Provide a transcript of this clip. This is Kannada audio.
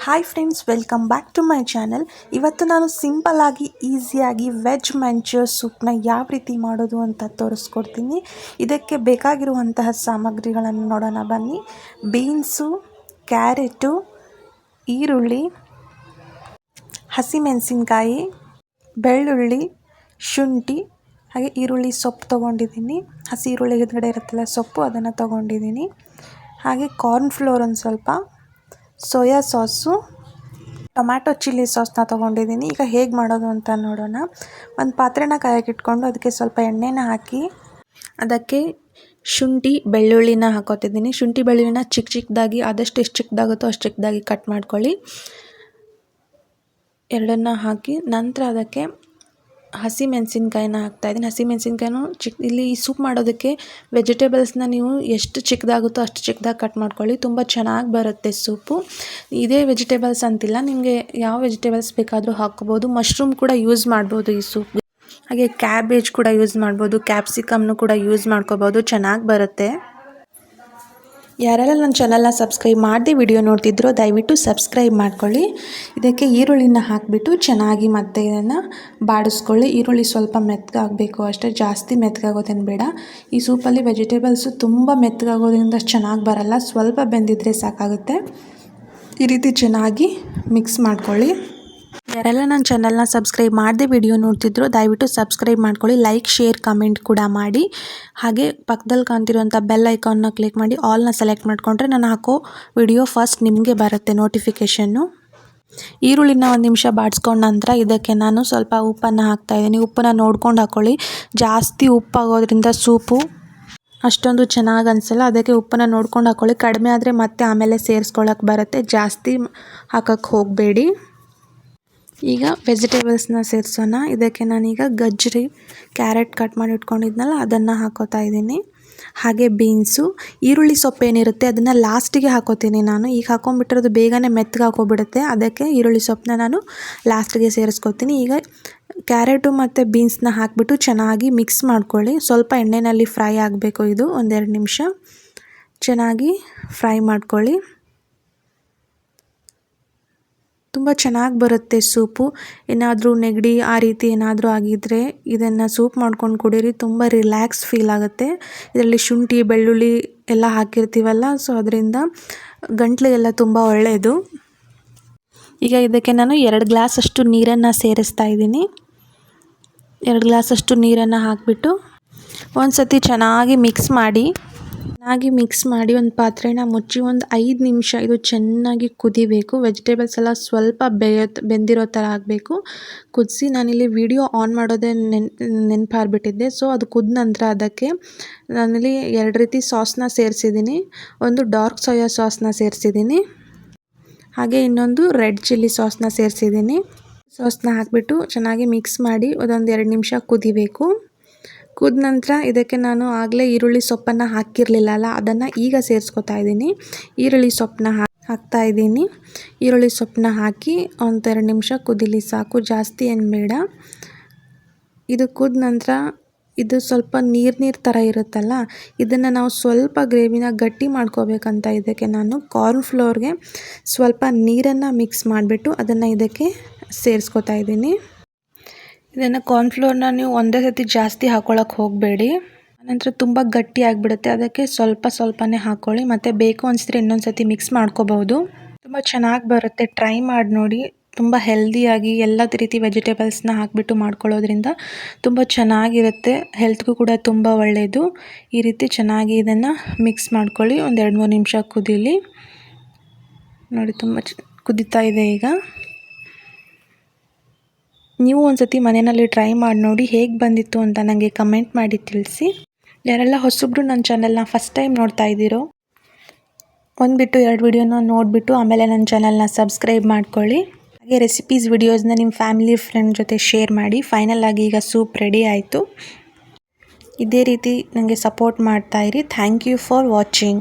Hi friends, welcome back to my channel. ಇವತ್ತು ನಾನು ಸಿಂಪಲ್ ಆಗಿ ಈಸಿಯಾಗಿ ವೆಜ್ ಮಂಚೂರ್ ಸೂಪ್ನ ಯಾವ ರೀತಿ ಮಾಡೋದು ಅಂತ ತೋರಿಸ್ಕೊಡ್ತೀನಿ. ಇದಕ್ಕೆ ಬೇಕಾಗಿರುವಂತಹ ಸಾಮಗ್ರಿಗಳನ್ನು ನೋಡೋಣ ಬನ್ನಿ. ಬೀನ್ಸು, ಕ್ಯಾರೆಟು, ಈರುಳ್ಳಿ, ಹಸಿಮೆಣಸಿನ್ಕಾಯಿ, ಬೆಳ್ಳುಳ್ಳಿ, ಶುಂಠಿ, ಹಾಗೆ ಈರುಳ್ಳಿ ಸೊಪ್ಪು ತೊಗೊಂಡಿದ್ದೀನಿ. ಹಸಿ ಈರುಳ್ಳಿ ಎದುರುಗಡೆ ಇರುತ್ತಲ್ಲ ಸೊಪ್ಪು, ಅದನ್ನು ತೊಗೊಂಡಿದ್ದೀನಿ. ಹಾಗೆ ಕಾರ್ನ್ಫ್ಲೋರ್ ಒಂದು ಸ್ವಲ್ಪ, ಸೋಯಾ ಸಾಸು, ಟೊಮ್ಯಾಟೊ ಚಿಲ್ಲಿ ಸಾಸ್ನ ತೊಗೊಂಡಿದ್ದೀನಿ. ಈಗ ಹೇಗೆ ಮಾಡೋದು ಅಂತ ನೋಡೋಣ. ಒಂದು ಪಾತ್ರೆನ ಕಾಯಕ್ಕಿಟ್ಕೊಂಡು ಅದಕ್ಕೆ ಸ್ವಲ್ಪ ಎಣ್ಣೆನ ಹಾಕಿ ಅದಕ್ಕೆ ಶುಂಠಿ ಬೆಳ್ಳುಳ್ಳಿನ ಹಾಕೋತಿದ್ದೀನಿ. ಶುಂಠಿ ಬೆಳ್ಳುಳ್ಳಿನ ಚಿಕ್ಕದಾಗಿ, ಆದಷ್ಟು ಎಷ್ಟು ಚಿಕ್ಕದಾಗುತ್ತೋ ಅಷ್ಟು ಚಿಕ್ಕದಾಗಿ ಕಟ್ ಮಾಡ್ಕೊಳ್ಳಿ. ಎರಡನ್ನ ಹಾಕಿ ನಂತರ ಅದಕ್ಕೆ ಹಸಿಮೆಣಸಿನ್ಕಾಯಿನ ಹಾಕ್ತಾಯಿದ್ದೀನಿ. ಹಸಿಮೆಣಸಿನ್ಕಾಯಿನೂ ಇಲ್ಲಿ ಈ ಸೂಪ್ ಮಾಡೋದಕ್ಕೆ ವೆಜಿಟೇಬಲ್ಸ್ನ ನೀವು ಎಷ್ಟು ಚಿಕ್ಕದಾಗುತ್ತೋ ಅಷ್ಟು ಚಿಕ್ಕದಾಗಿ ಕಟ್ ಮಾಡ್ಕೊಳ್ಳಿ. ತುಂಬ ಚೆನ್ನಾಗಿ ಬರುತ್ತೆ ಸೂಪು. ಇದೇ ವೆಜಿಟೇಬಲ್ಸ್ ಅಂತಿಲ್ಲ, ನಿಮಗೆ ಯಾವ ವೆಜಿಟೇಬಲ್ಸ್ ಬೇಕಾದರೂ ಹಾಕ್ಕೋಬೋದು. ಮಶ್ರೂಮ್ ಕೂಡ ಯೂಸ್ ಮಾಡ್ಬೋದು ಈ ಸೂಪ್ಗೆ. ಹಾಗೆ ಕ್ಯಾಬೇಜ್ ಕೂಡ ಯೂಸ್ ಮಾಡ್ಬೋದು, ಕ್ಯಾಪ್ಸಿಕಮ್ನು ಕೂಡ ಯೂಸ್ ಮಾಡ್ಕೋಬೋದು, ಚೆನ್ನಾಗಿ ಬರುತ್ತೆ. ಯಾರೆಲ್ಲ ನನ್ನ ಚಾನಲ್ನ ಸಬ್ಸ್ಕ್ರೈಬ್ ಮಾಡದೆ ವಿಡಿಯೋ ನೋಡ್ತಿದ್ರೋ ದಯವಿಟ್ಟು ಸಬ್ಸ್ಕ್ರೈಬ್ ಮಾಡ್ಕೊಳ್ಳಿ. ಇದಕ್ಕೆ ಈರುಳ್ಳಿನ ಹಾಕಿಬಿಟ್ಟು ಚೆನ್ನಾಗಿ ಮತ್ತೆ ಇದನ್ನು ಬಾಡಿಸ್ಕೊಳ್ಳಿ. ಈರುಳ್ಳಿ ಸ್ವಲ್ಪ ಮೆತ್ತಗಾಗಬೇಕು ಅಷ್ಟೇ, ಜಾಸ್ತಿ ಮೆತ್ತಗಾಗೋದೇನು ಬೇಡ. ಈ ಸೂಪಲ್ಲಿ ವೆಜಿಟೇಬಲ್ಸು ತುಂಬ ಮೆತ್ತಗಾಗೋದ್ರಿಂದ ಚೆನ್ನಾಗಿ ಬರಲ್ಲ, ಸ್ವಲ್ಪ ಬೆಂದಿದ್ರೆ ಸಾಕಾಗುತ್ತೆ. ಈ ರೀತಿ ಚೆನ್ನಾಗಿ ಮಿಕ್ಸ್ ಮಾಡ್ಕೊಳ್ಳಿ. ಯಾರೆಲ್ಲ ನನ್ನ ಚಾನಲ್ನ ಸಬ್ಸ್ಕ್ರೈಬ್ ಮಾಡದೆ ವಿಡಿಯೋ ನೋಡ್ತಿದ್ರು ದಯವಿಟ್ಟು ಸಬ್ಸ್ಕ್ರೈಬ್ ಮಾಡ್ಕೊಳ್ಳಿ. ಲೈಕ್, ಶೇರ್, ಕಮೆಂಟ್ ಕೂಡ ಮಾಡಿ. ಹಾಗೆ ಪಕ್ಕದಲ್ಲಿ ಕಾಣ್ತಿರೋಂಥ ಬೆಲ್ ಐಕಾನ್ನ ಕ್ಲಿಕ್ ಮಾಡಿ ಆಲ್ನ ಸೆಲೆಕ್ಟ್ ಮಾಡಿಕೊಂಡ್ರೆ ನಾನು ಹಾಕೋ ವಿಡಿಯೋ ಫಸ್ಟ್ ನಿಮಗೆ ಬರುತ್ತೆ ನೋಟಿಫಿಕೇಷನ್ನು. ಈರುಳ್ಳಿನ ಒಂದು ನಿಮಿಷ ಬಾಡಿಸ್ಕೊಂಡ ನಂತರ ಇದಕ್ಕೆ ನಾನು ಸ್ವಲ್ಪ ಉಪ್ಪನ್ನು ಹಾಕ್ತಾಯಿದ್ದೀನಿ. ಉಪ್ಪನ್ನು ನೋಡ್ಕೊಂಡು ಹಾಕ್ಕೊಳ್ಳಿ. ಜಾಸ್ತಿ ಉಪ್ಪಾಗೋದ್ರಿಂದ ಸೂಪು ಅಷ್ಟೊಂದು ಚೆನ್ನಾಗಿ ಅನಿಸಲ್ಲ, ಅದಕ್ಕೆ ಉಪ್ಪನ್ನು ನೋಡ್ಕೊಂಡು ಹಾಕ್ಕೊಳ್ಳಿ. ಕಡಿಮೆ ಆದರೆ ಮತ್ತೆ ಆಮೇಲೆ ಸೇರಿಸ್ಕೊಳ್ಳೋಕೆ ಬರುತ್ತೆ, ಜಾಸ್ತಿ ಹಾಕೋಕ್ಕೆ ಹೋಗಬೇಡಿ. ಈಗ ವೆಜಿಟೇಬಲ್ಸ್ನ ಸೇರಿಸೋಣ. ಇದಕ್ಕೆ ನಾನೀಗ ಗಜ್ಜರಿ, ಕ್ಯಾರೆಟ್ ಕಟ್ ಮಾಡಿ ಇಟ್ಕೊಂಡಿದ್ನಲ್ಲ ಅದನ್ನು ಹಾಕೋತಾ ಇದ್ದೀನಿ. ಹಾಗೆ ಬೀನ್ಸು, ಈರುಳ್ಳಿ ಸೊಪ್ಪು ಏನಿರುತ್ತೆ ಅದನ್ನು ಲಾಸ್ಟಿಗೆ ಹಾಕೋತೀನಿ ನಾನು. ಈಗ ಹಾಕೊಂಡ್ಬಿಟ್ಟಿರೋದು ಬೇಗನೆ ಮೆತ್ತಗೆ ಹಾಕೋಬಿಡುತ್ತೆ, ಅದಕ್ಕೆ ಈರುಳ್ಳಿ ಸೊಪ್ಪನ್ನ ನಾನು ಲಾಸ್ಟಿಗೆ ಸೇರಿಸ್ಕೊತೀನಿ. ಈಗ ಕ್ಯಾರೆಟು ಮತ್ತು ಬೀನ್ಸ್ನ ಹಾಕಿಬಿಟ್ಟು ಚೆನ್ನಾಗಿ ಮಿಕ್ಸ್ ಮಾಡ್ಕೊಳ್ಳಿ. ಸ್ವಲ್ಪ ಎಣ್ಣೆಯಲ್ಲಿ ಫ್ರೈ ಆಗಬೇಕು. ಇದು ಒಂದೆರಡು ನಿಮಿಷ ಚೆನ್ನಾಗಿ ಫ್ರೈ ಮಾಡ್ಕೊಳ್ಳಿ. ತುಂಬ ಚೆನ್ನಾಗಿ ಬರುತ್ತೆ ಸೂಪು. ಏನಾದರೂ ನೆಗಡಿ ಆ ರೀತಿ ಏನಾದರೂ ಆಗಿದ್ದರೆ ಇದನ್ನು ಸೂಪ್ ಮಾಡ್ಕೊಂಡು ಕುಡೀರಿ, ತುಂಬ ರಿಲ್ಯಾಕ್ಸ್ ಫೀಲ್ ಆಗುತ್ತೆ. ಇದರಲ್ಲಿ ಶುಂಠಿ ಬೆಳ್ಳುಳ್ಳಿ ಎಲ್ಲ ಹಾಕಿರ್ತೀವಲ್ಲ, ಸೊ ಅದರಿಂದ ಗಂಟ್ಲಿಗೆಲ್ಲ ತುಂಬ ಒಳ್ಳೆಯದು. ಈಗ ಇದಕ್ಕೆ ನಾನು 2 ಗ್ಲಾಸಷ್ಟು ನೀರನ್ನು ಸೇರಿಸ್ತಾ ಇದ್ದೀನಿ. 2 ಗ್ಲಾಸಷ್ಟು ನೀರನ್ನು ಹಾಕಿಬಿಟ್ಟು ಒಂದು ಸತಿ ಚೆನ್ನಾಗಿ ಮಿಕ್ಸ್ ಮಾಡಿ ಒಂದು ಪಾತ್ರೆನ ಮುಚ್ಚಿ ಒಂದು 5 ನಿಮಿಷ ಇದು ಚೆನ್ನಾಗಿ ಕುದಿಬೇಕು. ವೆಜಿಟೇಬಲ್ಸ್ ಎಲ್ಲ ಸ್ವಲ್ಪ ಬೆಂದಿರೋ ಥರ ಆಗಬೇಕು. ಕುದಿಸಿ ನಾನಿಲ್ಲಿ ವಿಡಿಯೋ ಆನ್ ಮಾಡೋದೇ ನೆನಪಾಗ್ಬಿಟ್ಟಿದ್ದೆ. ಸೊ ಅದು ಕುದ ನಂತರ ಅದಕ್ಕೆ ನಾನಿಲ್ಲಿ 2 ರೀತಿ ಸಾಸ್ನ ಸೇರಿಸಿದ್ದೀನಿ. ಒಂದು ಡಾರ್ಕ್ ಸೋಯಾ ಸಾಸ್ನ ಸೇರಿಸಿದ್ದೀನಿ, ಹಾಗೆ ಇನ್ನೊಂದು ರೆಡ್ ಚಿಲ್ಲಿ ಸಾಸ್ನ ಸೇರಿಸಿದ್ದೀನಿ. ಸಾಸ್ನ ಹಾಕಿಬಿಟ್ಟು ಚೆನ್ನಾಗಿ ಮಿಕ್ಸ್ ಮಾಡಿ ಅದೊಂದು 2 ನಿಮಿಷ ಕುದಿಬೇಕು. ಕುದ ನಂತರ ಇದಕ್ಕೆ ನಾನು ಆಗಲೇ ಈರುಳ್ಳಿ ಸೊಪ್ಪನ್ನು ಹಾಕಿರಲಿಲ್ಲ ಅಲ್ಲ, ಅದನ್ನು ಈಗ ಸೇರಿಸ್ಕೊತಾ ಇದ್ದೀನಿ. ಈರುಳ್ಳಿ ಸೊಪ್ಪನ್ನ ಹಾಕ್ತಾ ಇದ್ದೀನಿ. ಈರುಳ್ಳಿ ಸೊಪ್ಪನ್ನ ಹಾಕಿ ಒಂದು 2 ನಿಮಿಷ ಕುದಿಲಿ ಸಾಕು, ಜಾಸ್ತಿ ಏನು ಬೇಡ. ಇದು ಕುದ ನಂತರ ಇದು ಸ್ವಲ್ಪ ನೀರು ಥರ ಇರುತ್ತಲ್ಲ, ಇದನ್ನು ನಾವು ಸ್ವಲ್ಪ ಗ್ರೇವಿನ ಗಟ್ಟಿ ಮಾಡ್ಕೋಬೇಕಂತ ಇದಕ್ಕೆ ನಾನು ಕಾರ್ನ್ಫ್ಲೋರ್ಗೆ ಸ್ವಲ್ಪ ನೀರನ್ನು ಮಿಕ್ಸ್ ಮಾಡಿಬಿಟ್ಟು ಅದನ್ನು ಇದಕ್ಕೆ ಸೇರಿಸ್ಕೊತಾ ಇದ್ದೀನಿ. ಇದನ್ನು ಕಾರ್ನ್ಫ್ಲೋರ್ನ ನೀವು ಒಂದೇ ಸತಿ ಜಾಸ್ತಿ ಹಾಕ್ಕೊಳ್ಳೋಕೆ ಹೋಗಬೇಡಿ, ಆನಂತರ ತುಂಬ ಗಟ್ಟಿ ಆಗಿಬಿಡುತ್ತೆ. ಅದಕ್ಕೆ ಸ್ವಲ್ಪನೇ ಹಾಕ್ಕೊಳ್ಳಿ. ಮತ್ತು ಬೇಕು ಅನಿಸಿದ್ರೆ ಇನ್ನೊಂದು ಸತಿ ಮಿಕ್ಸ್ ಮಾಡ್ಕೋಬಹುದು. ತುಂಬ ಚೆನ್ನಾಗಿ ಬರುತ್ತೆ, ಟ್ರೈ ಮಾಡಿ ನೋಡಿ. ತುಂಬ ಹೆಲ್ದಿಯಾಗಿ ಎಲ್ಲ ರೀತಿ ವೆಜಿಟೇಬಲ್ಸ್ನ ಹಾಕಿಬಿಟ್ಟು ಮಾಡ್ಕೊಳ್ಳೋದ್ರಿಂದ ತುಂಬ ಚೆನ್ನಾಗಿರುತ್ತೆ, ಹೆಲ್ತ್ಗೂ ಕೂಡ ತುಂಬ ಒಳ್ಳೆಯದು. ಈ ರೀತಿ ಚೆನ್ನಾಗಿ ಇದನ್ನು ಮಿಕ್ಸ್ ಮಾಡ್ಕೊಳ್ಳಿ. ಒಂದು 2-3 ನಿಮಿಷ ಕುದೀಲಿ. ನೋಡಿ ತುಂಬ ಕುದೀತಾ ಇದೆ. ಈಗ ನೀವು ಒಂದು ಸತಿ ಮನೆಯಲ್ಲಿ ಟ್ರೈ ಮಾಡಿ ನೋಡಿ, ಹೇಗೆ ಬಂದಿತ್ತು ಅಂತ ನನಗೆ ಕಮೆಂಟ್ ಮಾಡಿ ತಿಳಿಸಿ. ಯಾರೆಲ್ಲ ಹೊಸಬ್ರು ನನ್ನ ಚಾನಲ್ನ ಫಸ್ಟ್ ಟೈಮ್ ನೋಡ್ತಾ ಇದ್ದೀರೋ 1 ಬಿಟ್ಟು 2 ವಿಡಿಯೋನ ನೋಡಿಬಿಟ್ಟು ಆಮೇಲೆ ನನ್ನ ಚಾನಲ್ನ ಸಬ್ಸ್ಕ್ರೈಬ್ ಮಾಡ್ಕೊಳ್ಳಿ. ಹಾಗೆ ರೆಸಿಪೀಸ್ ವಿಡಿಯೋಸ್ನ ನಿಮ್ಮ ಫ್ಯಾಮಿಲಿ ಫ್ರೆಂಡ್ ಜೊತೆ ಶೇರ್ ಮಾಡಿ. ಫೈನಲ್ ಆಗಿ ಈಗ ಸೂಪ್ ರೆಡಿ ಆಯಿತು. ಇದೇ ರೀತಿ ನನಗೆ ಸಪೋರ್ಟ್ ಮಾಡ್ತಾಯಿರಿ. Thank you for watching.